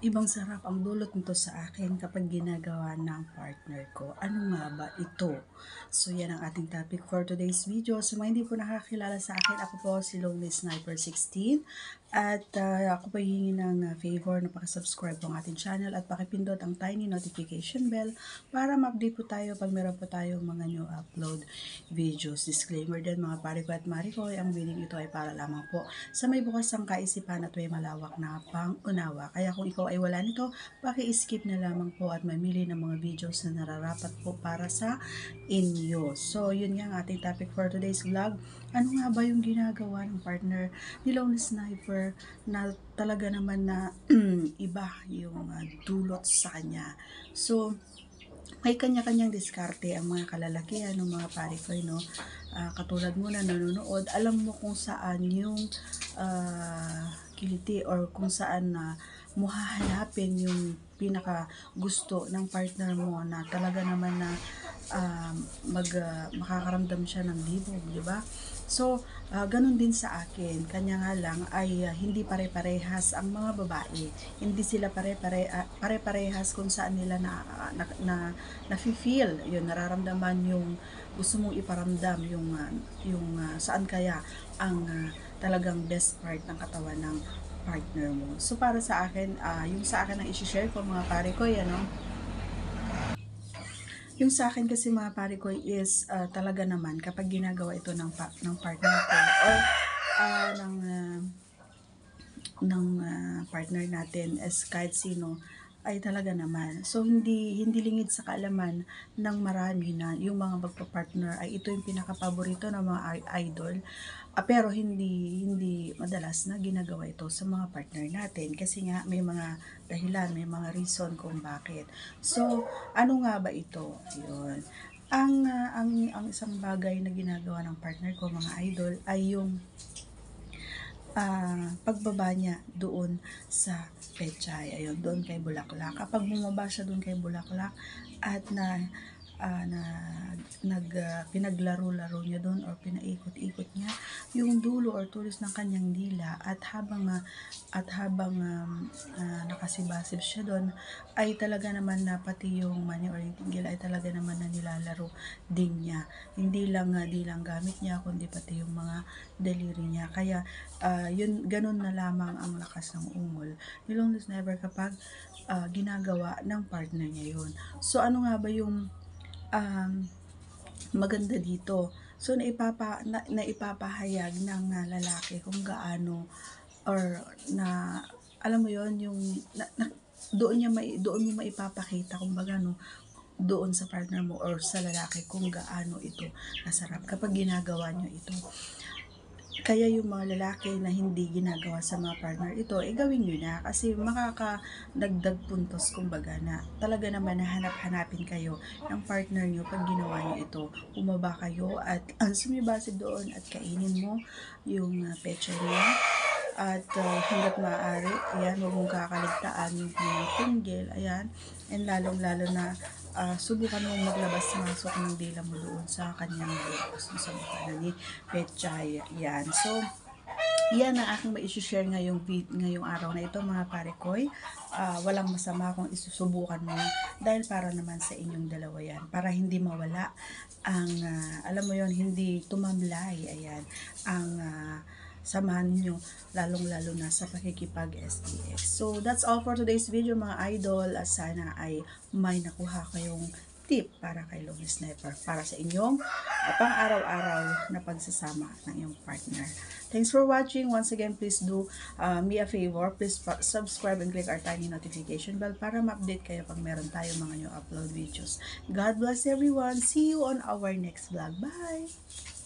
Ibang sarap ang dulot nito sa akin kapag ginagawa ng partner ko. Ano nga ba ito? So yan ang ating topic for today's video. Sa mga hindi po nakakilala sa akin, ako po si Lonely Sniper 16 at ako po hihingi ng favor na pakisubscribe po ang ating channel at pakipindot ang tiny notification bell para ma-update po tayo pag meron po tayong mga new upload videos. Disclaimer din mga pare ko at mari ko, ang video ito ay para lamang po sa may bukas ang kaisipan at may malawak na pang-unawa. Kaya kung ikaw ay wala nito, paki-skip na lamang po at mamili ng mga videos na nararapat po para sa inyo. So, yun nga ang ating topic for today's vlog. Ano nga ba yung ginagawa ng partner ni Lonely Sniper na talaga naman na iba yung dulot sa kanya. So, may kanya-kanyang diskarte ang mga kalalakihan ng mga pare ko, no? Katulad mo na nanonood, alam mo kung saan yung kiliti or kung saan na mo hahanapin yung pinaka gusto ng partner mo na talaga naman na makakaramdam siya ng libog, di ba? So, ganun din sa akin. Kanya nga lang ay hindi pare-parehas ang mga babae. Hindi sila pare-parehas kung saan nila na-feel, yun, nararamdaman yung gusto mong iparamdam, yung saan kaya ang talagang best part ng katawan ng partner mo. So, para sa akin, yung sa akin ang isi-share ko mga pare ko, yan, no? Yung sa akin kasi mga pare ko is talaga naman kapag ginagawa ito ng partner ko or ng partner natin as kahit sino ay talaga naman. So hindi lingid sa kaalaman ng marami na yung mga magpa-partner ay ito yung pinaka-paborito ng mga idol. Pero hindi madalas na ginagawa ito sa mga partner natin kasi nga may mga dahilan, may mga reason kung bakit. So ano nga ba ito? Yun. Ang isang bagay na ginagawa ng partner ko mga idol ay yung pagbaba niya doon sa Pechay, ayun, doon kay Bulaklak. Kapag bumaba siya doon kay Bulaklak at pinaglaro-laro niya doon or pinaikot-ikot niya yung dulo or tulis ng kanyang dila at habang nakasibasib siya doon ay talaga naman na pati yung mani or yung tinggil ay talaga naman na nilalaro din niya. Hindi lang dilang gamit niya kundi pati yung mga daliri niya. Kaya yun, ganun na lamang ang lakas ng ungol ni Lonely Sniper kapag ginagawa ng partner niya yun. So ano nga ba yung maganda dito? So naipapahayag ng lalaki kung gaano or na alam mo yon yung doon mo maipapakita kumbaga no doon sa partner mo or sa lalaki kung gaano ito nasarap kapag ginagawa nyo ito. Kaya yung mga lalaki na hindi ginagawa sa mga partner ito, gawin nyo na kasi makakadagdag puntos kumbaga na talaga naman nahanap-hanapin kayo ng partner nyo pag ginawa nyo ito. Umaba kayo at sumibasig doon at kainin mo yung pecha niya at hanggat maaari, ayan, huwag mong kakaligtaan yung tinggil, ayan, and lalong-lalo na subukan mong maglabas-masok ng dila mo doon sa kanyang buhos, sa mukha na ni Pechay, yan. So, yan ang aking ma-share ngayong araw na ito mga parekoy. Walang masama kung isusubukan mo dahil para naman sa inyong dalawa yan. Para hindi mawala ang, alam mo yon hindi tumamlay, ayan, ang samahan ninyo, lalong-lalo na sa pakikipag-SDX. So, that's all for today's video mga idol. Sana ay may nakuha kayong tip para kay Lonely Sniper para sa inyong pang-araw-araw na pagsasama ng iyong partner. Thanks for watching. Once again, please do me a favor. Please subscribe and click our tiny notification bell para ma-update kayo pag meron tayo mga new upload videos. God bless everyone. See you on our next vlog. Bye!